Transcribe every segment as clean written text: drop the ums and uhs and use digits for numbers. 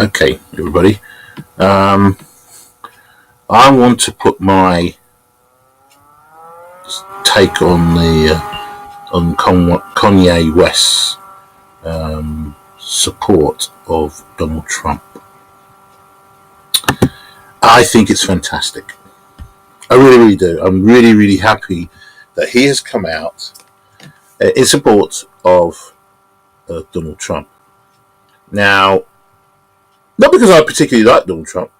Okay, everybody. Um, I want to put my take on the Kanye West's support of Donald Trump. I think it's fantastic. I really, really do. I'm really, really happy that he has come out in support of Donald Trump. Now, not because I particularly like Donald Trump.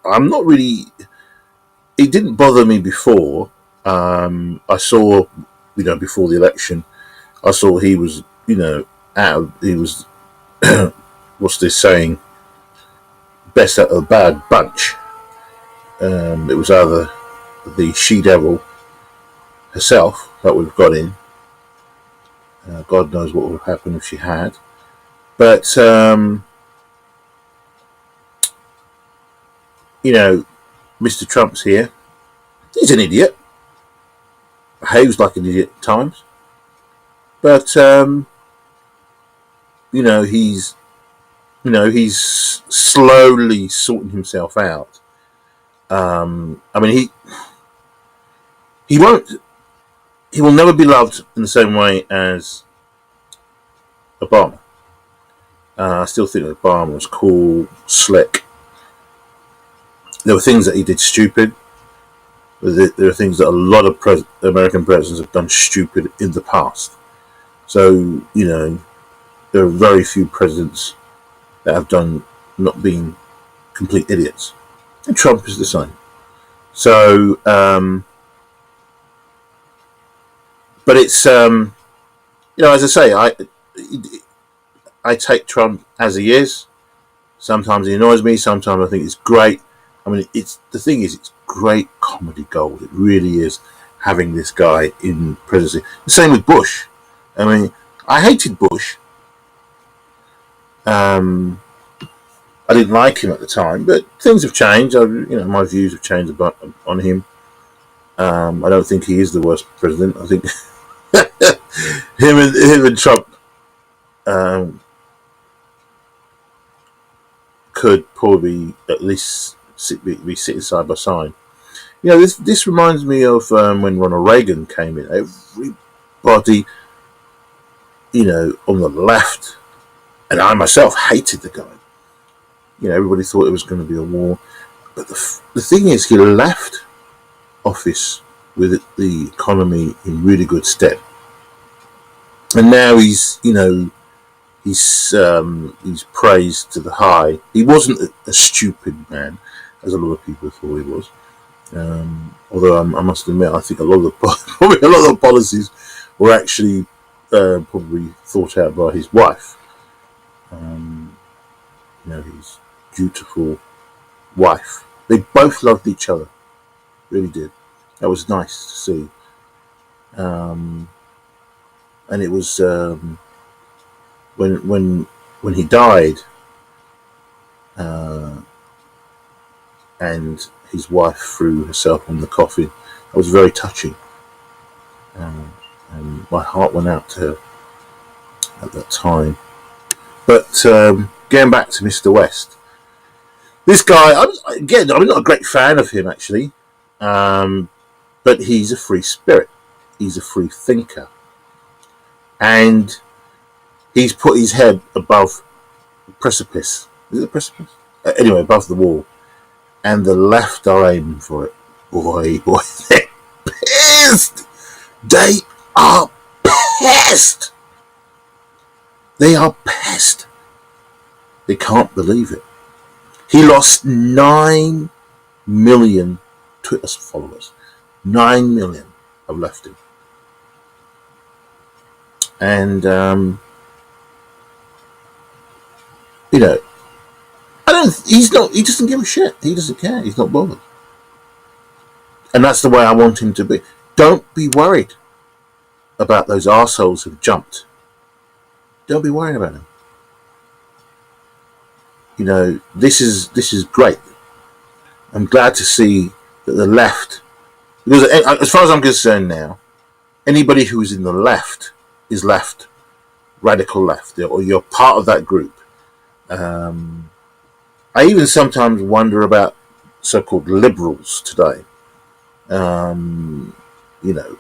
I'm not really. It didn't bother me before. I saw, before the election, I saw he was, he was, what's this saying, best out of the bad bunch. It was either the she-devil herself that would have got in. God knows what would have happened if she had. But, Mr. Trump's here. He's an idiot. Behaves like an idiot at times. But, he's slowly sorting himself out. He will never be loved in the same way as Obama. I still think that Obama was cool, slick. There were things that he did stupid. There are things that a lot of American presidents have done stupid in the past. So, there are very few presidents that have done not being complete idiots. And Trump is the same. So, but it's, as I say, I take Trump as he is. Sometimes he annoys me. Sometimes I think it's great. The thing is, it's great comedy gold. It really is, having this guy in presidency. The same with Bush. I hated Bush. I didn't like him at the time, but things have changed. My views have changed on him. I don't think he is the worst president. I think him and Trump could probably at least be sitting side by side. This reminds me of when Ronald Reagan came in. Everybody, on the left, and I myself hated the guy. Everybody thought it was going to be a war. But the thing is, he left office with the economy in really good stead. And now he's praised to the high. He wasn't a stupid man, as a lot of people thought he was. Although I must admit, I think a lot of the policies were actually probably thought out by his wife. His dutiful wife. They both loved each other, really did. That was nice to see. And it was when he died, and his wife threw herself on the coffin. That was very touching, and my heart went out to her at that time. But going back to Mr. West, this guy, I'm not a great fan of him actually, but he's a free spirit. He's a free thinker, and he's put his head above the precipice. Is it a precipice? Anyway, above the wall. And the left are aiming for it. Boy, they're pissed. They are pissed. They are pissed. They can't believe it. He lost 9 million Twitter followers. 9 million have left him. And, he doesn't give a shit. He doesn't care. He's not bothered. And that's the way I want him to be. Don't be worried about those arseholes who've jumped. Don't be worried about them. This is great. I'm glad to see that the left, because as far as I'm concerned now, anybody who is in the left is left, radical left, or you're part of that group. I even sometimes wonder about so-called liberals today. Um, you know,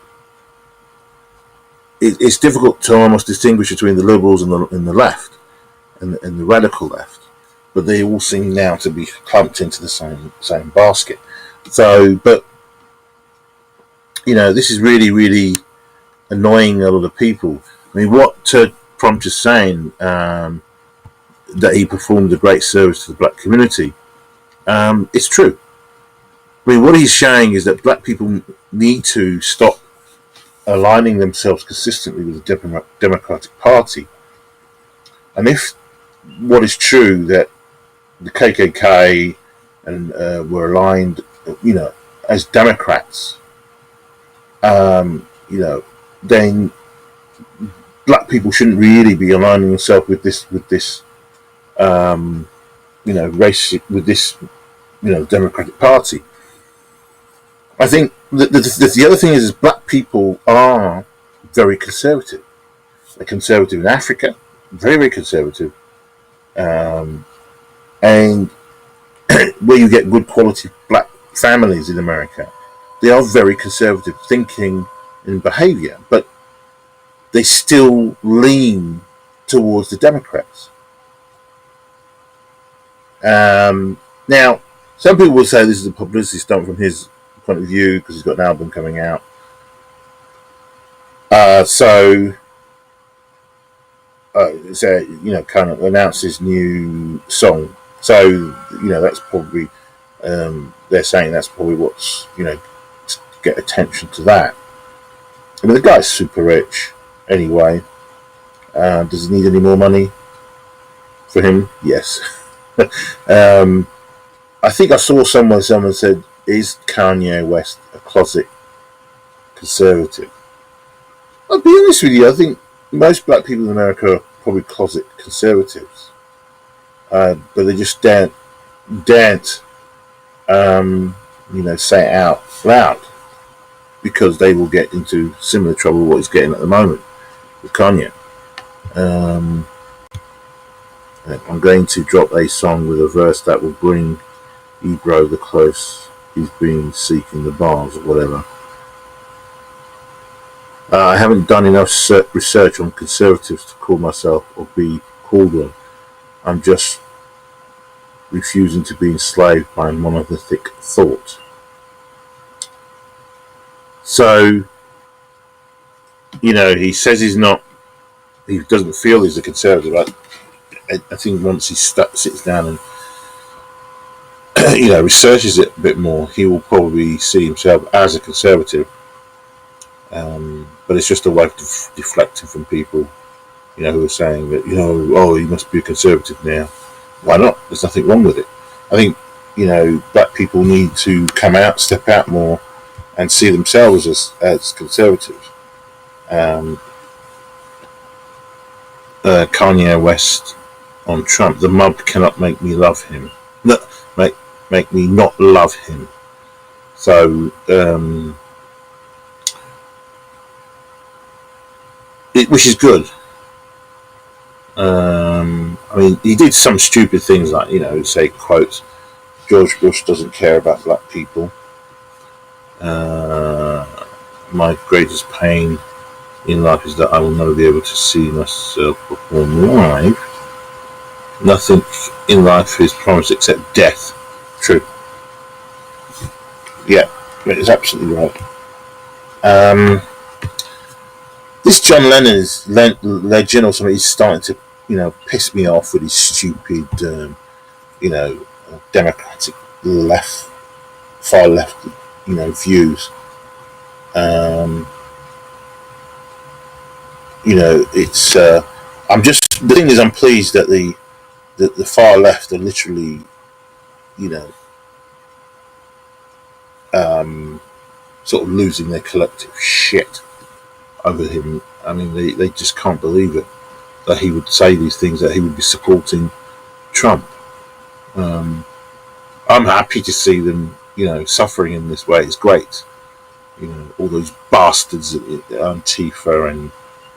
it's difficult to almost distinguish between the liberals and the left and the radical left, but they all seem now to be clumped into the same basket. So, but this is really annoying a lot of people. I mean, what Trump is saying, that he performed a great service to the black community, it's true. I mean, what he's showing is that black people need to stop aligning themselves consistently with the Democratic Party. And if what is true that the KKK and were aligned, as Democrats, then black people shouldn't really be aligning themselves with this race, with this Democratic Party. I think the other thing is black people are very conservative. They're conservative in Africa, very conservative, and where you get good quality black families in America, they are very conservative thinking and behaviour, but they still lean towards the Democrats. Now, some people will say this is a publicity stunt from his point of view because he's got an album coming out. So kind of announced his new song. So that's probably they're saying that's probably what's to get attention to that. I mean, the guy's super rich anyway. Does he need any more money for him? Yes. I think I saw someone said, is Kanye West a closet conservative? I'll be honest with you, I think most black people in America are probably closet conservatives. But they just daren't say it out loud because they will get into similar trouble with what he's getting at the moment with Kanye. I'm going to drop a song with a verse that will bring Ebro the close he's been seeking the bars or whatever. I haven't done enough research on conservatives to call myself or be called one. I'm just refusing to be enslaved by monolithic thought. So, he says he doesn't feel he's a conservative. I think once he sits down and researches it a bit more, he will probably see himself as a conservative. But it's just a way of deflecting from people, who are saying that, he must be a conservative now. Why not? There's nothing wrong with it. I think, black people need to come out, step out more, and see themselves as conservatives. Kanye West on Trump. The mob cannot make me love him. No, make me not love him. So, which is good. I mean, he did some stupid things like, say, quotes, George Bush doesn't care about black people. My greatest pain in life is that I will never be able to see myself perform live. Nothing in life is promised except death. True. Yeah, it's absolutely right. This John Lennon's legend or something, he's starting to, piss me off with his stupid, democratic left, far left, views. It's. The thing is, I'm pleased that the far left are literally, sort of losing their collective shit over him. I mean, they just can't believe it that he would say these things, that he would be supporting Trump. I'm happy to see them, suffering in this way. It's great. All those bastards at Antifa and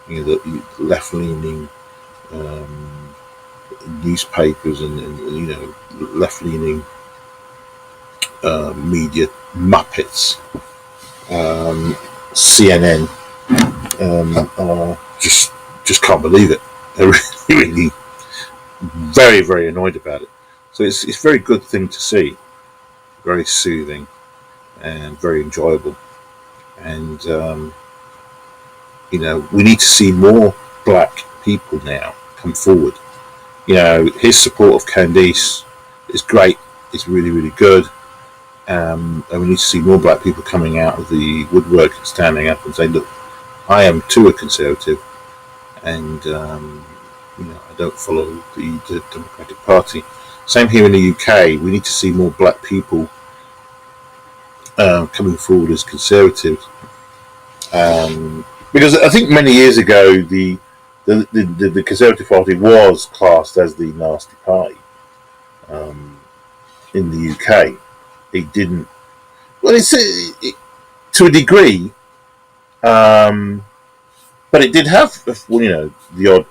the left-leaning newspapers and left-leaning media muppets, CNN, just can't believe it. They're really very, very annoyed about it. So it's a very good thing to see, very soothing and very enjoyable. And we need to see more black people now come forward. His support of Candice is great. It's really, really good. And we need to see more black people coming out of the woodwork and standing up and saying, look, I am too a conservative, and I don't follow the Democratic Party. Same here in the UK. We need to see more black people coming forward as conservatives, because I think many years ago the Conservative Party was classed as the nasty party in the UK. It didn't. Well, to a degree, but it did have the odd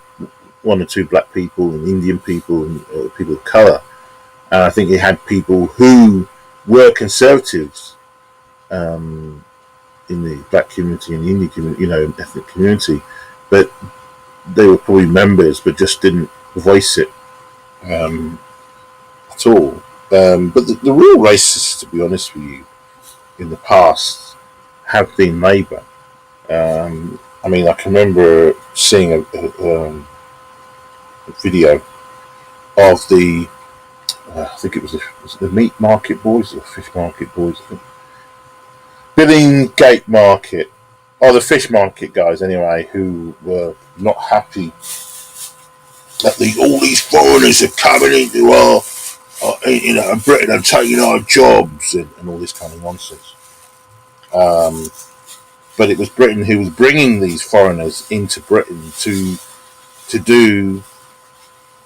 one or two black people and Indian people and people of colour. And I think it had people who were conservatives in the black community and the Indian community, ethnic community, but they were probably members, but just didn't voice it at all. But the real racists, to be honest with you, in the past have been Labour. I can remember seeing a video of the, I think it was the meat market boys or the fish market boys, I think. Billingsgate Market, or the fish market guys anyway, who were not happy that all these foreigners are coming into our Britain and taking our jobs and all this kind of nonsense. But it was Britain who was bringing these foreigners into Britain to do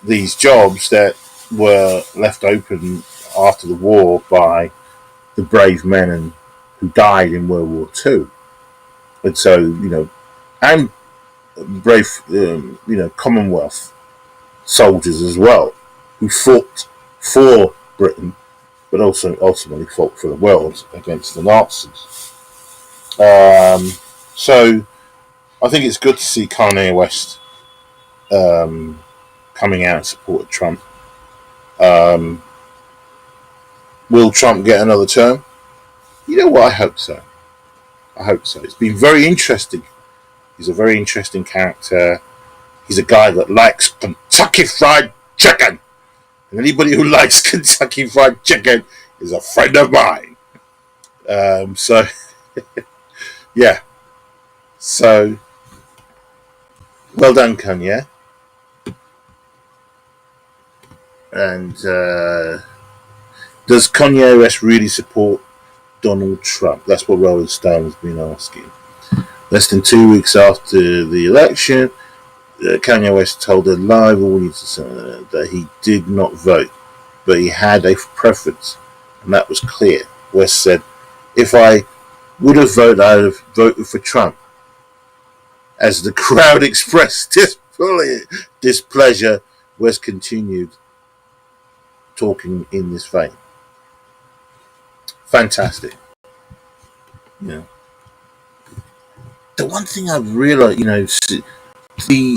these jobs that were left open after the war by the brave men who died in World War II. And so, and brave, Commonwealth soldiers as well, who fought for Britain, but also ultimately fought for the world against the Nazis. So I think it's good to see Kanye West coming out in support of Trump. Will Trump get another term? You know what? I hope so. It's been very interesting. He's a very interesting character. He's a guy that likes Kentucky Fried Chicken. And anybody who likes Kentucky Fried Chicken is a friend of mine. Yeah. So, well done, Kanye. And does Kanye West really support Donald Trump? That's what Rolling Stone has been asking. Less than 2 weeks after the election, Kanye West told a live audience that he did not vote, but he had a preference, and that was clear. West said, if I would have voted, I would have voted for Trump. As the crowd expressed displeasure, West continued talking in this vein. Fantastic. The one thing I've realized, the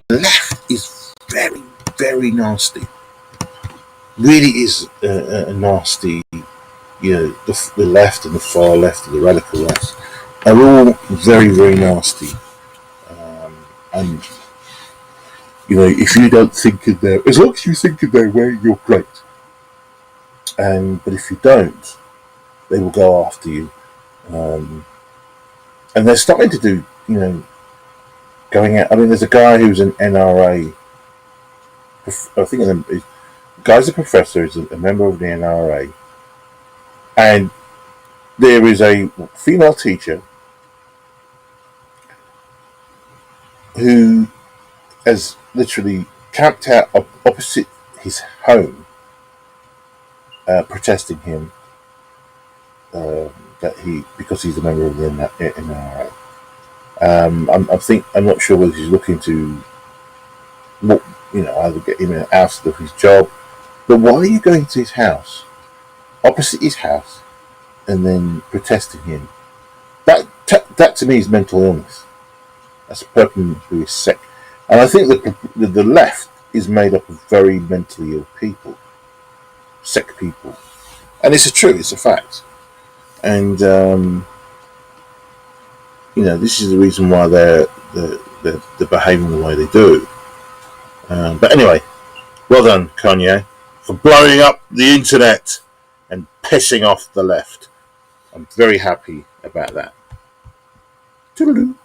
left is very, very nasty. Really is a nasty. The left and the far left and the radical left are all very, very nasty. And if you don't think in their, as long as you think in their way, you're great. But if you don't, they will go after you. And they're starting to do, going out. I mean, there's a guy who's an NRA. I think the guy's a professor, he's a member of the NRA. And there is a female teacher who has literally camped out opposite his home, protesting him because he's a member of the NRA. I'm not sure whether he's looking to, either get him ousted of his job But why are you going to his house, opposite his house, and then protesting him? That to me is mental illness. That's a person who is sick. And I think that the left is made up of very mentally ill people, sick people. And it's it's a fact. And, this is the reason why they're behaving the way they do. But anyway, well done, Kanye, for blowing up the internet and pissing off the left. I'm very happy about that. Toodaloo.